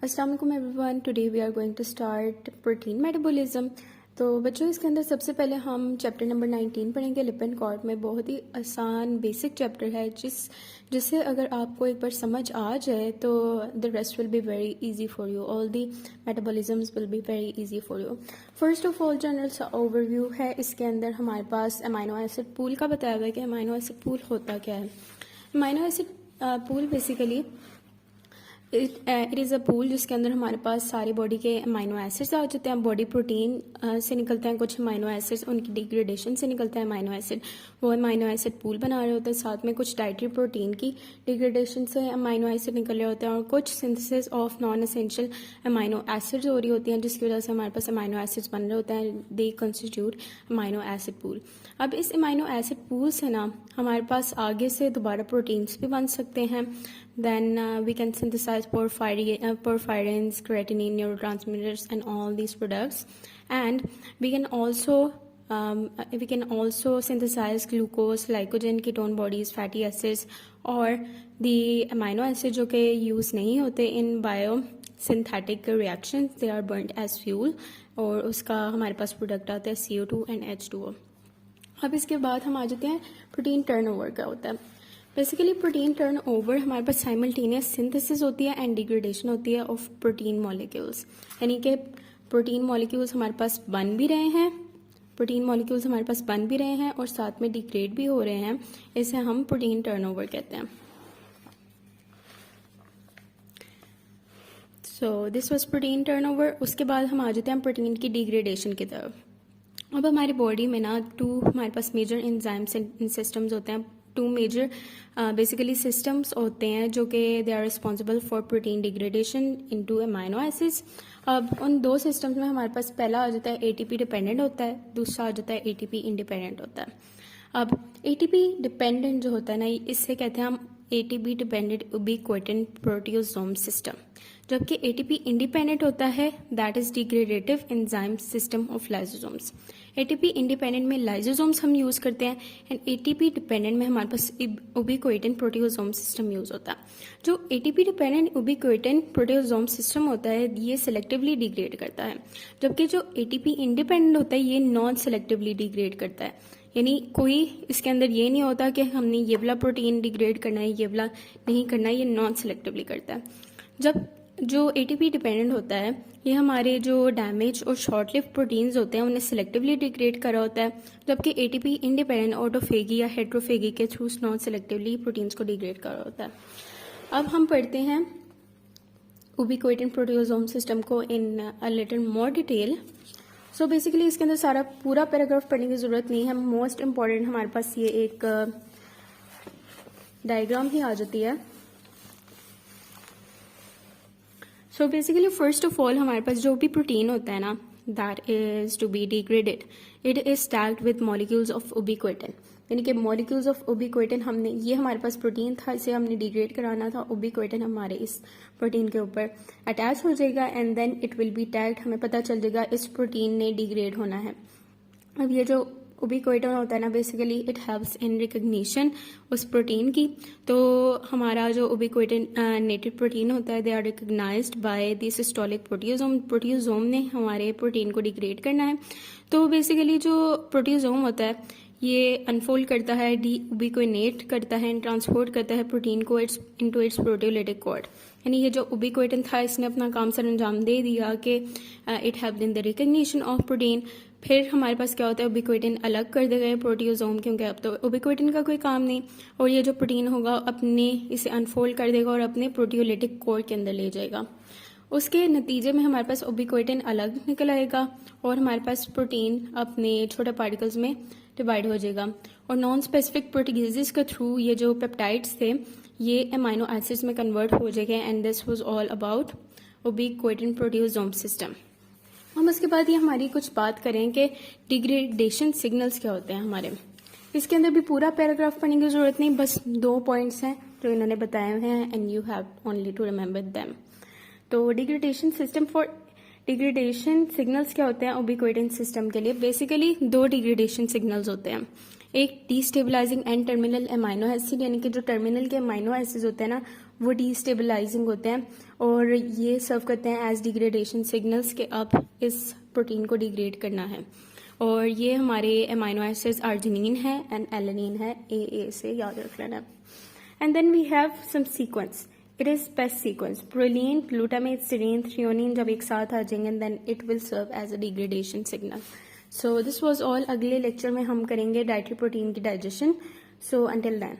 अस्सलाम वालेकुम everyone. Today we are going to start protein metabolism. तो बच्चों, इसके अंदर सबसे पहले हम चैप्टर नंबर 19 पढ़ेंगे, लिपिड कॉर्ड में। बहुत ही आसान बेसिक चैप्टर है जिससे अगर आपको एक बार समझ आ जाए तो the rest will be very easy for you. All the metabolisms will be very easy for you. First of all general सा ओवरव्यू है। इसके अंदर हमारे पास अमाइनो एसिड पूल का बताया हुआ है कि अमाइनो एसिड पूल होता क्या है। Amino acid pool basically it is a pool जिसके अंदर हमारे पास सारी बॉडी के अमाइनो एसिड्स आ जाते हैं। बॉडी प्रोटीन से निकलते हैं कुछ अमाइनो एसिड्स, उनकी डिग्रेडेशन से निकलते हैं अमाइनो एसिड। वो अमाइनो एसिड पूल बना रहे होते हैं। साथ में कुछ डाइटरी प्रोटीन की डिग्रेडेशन से अमाइनो एसिड निकल रहे होते हैं और कुछ synthesis of non essential amino acids हो रही होती हैं, जिसकी वजह से हमारे पास अमाइनो एसिड्स बन रहे होते हैं। दे कंस्टिट्यूट अमाइनो एसिड पूल। अब इस अमाइनो एसिड पूल से ना हमारे पास आगे से दोबारा प्रोटीन्स भी बन सकते हैं। Then we can synthesize porphyrins, creatinine, neurotransmitters, and all these products. And we can also synthesize glucose, glycogen, ketone bodies, fatty acids, और the amino acids जो कि use नहीं होते in biosynthetic reactions, they are burnt as fuel, और उसका हमारे पास product आता है CO2 and H2O। अब इसके बाद हम आ जाते हैं प्रोटीन टर्नओवर का होता है। बेसिकली प्रोटीन टर्नओवर हमारे पास साइमल्टेनियस सिंथेसिस होती है एंड डिग्रेडेशन होती है ऑफ प्रोटीन मॉलिक्यूल्स। यानी कि प्रोटीन मॉलिक्यूल्स हमारे पास बन भी रहे हैं और साथ में डिग्रेड भी हो रहे हैं। इसे हम प्रोटीन टर्नओवर कहते हैं। सो दिस वाज प्रोटीन टर्नओवर। उसके बाद हम आ जाते हैं प्रोटीन की डिग्रेडेशन की तरफ। अब हमारी बॉडी में ना हमारे पास मेजर एंजाइम्स एंड सिस्टम्स होते हैं। टू मेजर बेसिकली सिस्टम्स होते हैं जो कि they are responsible for protein degradation into amino acids. अब उन दो सिस्टम्स में हमारे पास पहला आ जाता है एटीपी डिपेंडेंट होता है, दूसरा आ जाता है एटीपी इंडिपेंडेंट होता है। अब एटीपी डिपेंडेंट जो होता है ना, इससे कहते हैं हम एटीपी डिपेंडेंट उबिक्विटेंट प्रोटियोसोम सिस्टम। जबकि एटीपी इंडिपेंडेंट होता है that is degradative enzyme system of lysosomes. ATP independent में लाइसोसोम्स हम यूज करते हैं एंड एटीपी डिपेंडेंट में हमारे पास उबिक्विटेंट प्रोटियोसोम सिस्टम यूज होता है। जो एटीपी डिपेंडेंट उबिक्विटेंट प्रोटियोसोम सिस्टम होता है ये सेलेक्टिवली डिग्रेड करता है, जबकि जो एटीपी इंडिपेंडेंट होता है ये नॉन सेलेक्टिवली डिग्रेड करता है। यानी कोई इसके अंदर ये नहीं होता कि हमने ये वाला प्रोटीन डिग्रेड करना है, ये वाला नहीं करना है, ये नॉन सेलेक्टिवली करता है। जब जो एटीपी डिपेंडेंट होता है ये हमारे जो डैमेज और शॉर्ट लिव प्रोटीन्स होते हैं उन्हें सिलेक्टिवली डिग्रेड कर रहा होता है, जबकि एटीपी इंडिपेंडेंट ऑटोफेगी या हेट्रोफेगी के थ्रू नॉन सेलेक्टिवली प्रोटीन्स को डिग्रेड कर रहा होता है। अब हम पढ़ते हैं उबिक्विटेंट प्रोटियोसोम सिस्टम को in a little more detail. So basically इसके अंदर सारा पूरा पैराग्राफ पढ़ने की जरूरत नहीं है। मोस्ट इम्पॉर्टेंट हमारे पास ये एक डायग्राम ही आ जाती है। So basically first of all हमारे पास जो भी प्रोटीन होता है ना that is to be degraded it is tagged with molecules of ubiquitin. यानी कि मॉलिक्यूल्स ऑफ उबिक्विटेंट हमने ये हमारे पास प्रोटीन था, इसे हमने डिग्रेड कराना था। उबिक्विटेंट हमारे इस प्रोटीन के ऊपर अटैच हो जाएगा and then it will be tagged. हमें पता चल जाएगा इस प्रोटीन ने डिग्रेड होना है। अब ये जो उबिक्विटेंट होता है ना basically it helps in recognition उस प्रोटीन की। तो हमारा जो उबिक्विटेंट नेटिव प्रोटीन होता है they are recognized by the cytosolic proteasome. Proteasome ने हमारे प्रोटीन को डिग्रेड करना है। तो बेसिकली जो प्रोटियोसोम होता है ये अनफोल्ड करता है, डी उबिक्विनेट करता है एंड ट्रांसपोर्ट करता है प्रोटीन को इनटू इट्स प्रोटियोलिटिक कॉर्ड। यानी ये जो उबिक्विटेंट था इसने अपना काम सर अंजाम दे दिया कि it help in the recognition of protein. फिर हमारे पास क्या होता है उबिक्विटेंट अलग कर देगा ये प्रोटियोसोम, क्योंकि अब तो उबिक्विटेंट का कोई काम नहीं और ये जो प्रोटीन होगा अपने इसे अनफोल्ड कर देगा और अपने प्रोटियोलिटिक कॉर्ड के अंदर ले जाएगा। उसके नतीजे में हमारे पास उबिक्विटेंट अलग निकल आएगा और हमारे पास प्रोटीन अपने छोटे पार्टिकल्स में डिवाइड हो जाएगा और नॉन स्पेसिफिक प्रोटीजेस के थ्रू ये जो पेप्टाइड्स थे ये अमाइनो एसिड्स में कन्वर्ट हो जाएंगे and this was all about ubiquitin proteasome system. हम उसके बाद ये हमारी कुछ बात करें कि डिग्रेडेशन सिग्नल्स क्या होते हैं हमारे। इसके अंदर भी पूरा पैराग्राफ पढ़ने की जरूरत नहीं, बस 2 पॉइंट्स हैं जो इन्होंने बताए हुए हैं and you have only to remember them. तो डिग्रेडेशन सिग्नल्स क्या होते हैं उबिक्विटेंट सिस्टम के लिए। बेसिकली 2 डिग्रेडेशन सिग्नल्स होते हैं। एक destabilising and terminal amino acid, यानी कि जो टर्मिनल के अमाइनो एसिड होते हैं ना वो डिस्टेबलाइजिंग होते हैं और ये सर्व करते हैं एज डिग्रेडेशन सिग्नल्स कि अब इस प्रोटीन को डिग्रेड करना है। और ये हमारे अमाइनो एसिड्स अर्जिनिन है एंड एलेनिन है, ए से याद रख लेना। And then we have some sequence, it is PEST sequence, proline, glutamate, serine, threonine जब एक साथ आ जाएंगे then it will serve as a degradation signal. So this was all. अगले लेक्चर में हम करेंगे डाइटरी प्रोटीन की डाइजेशन। So until then.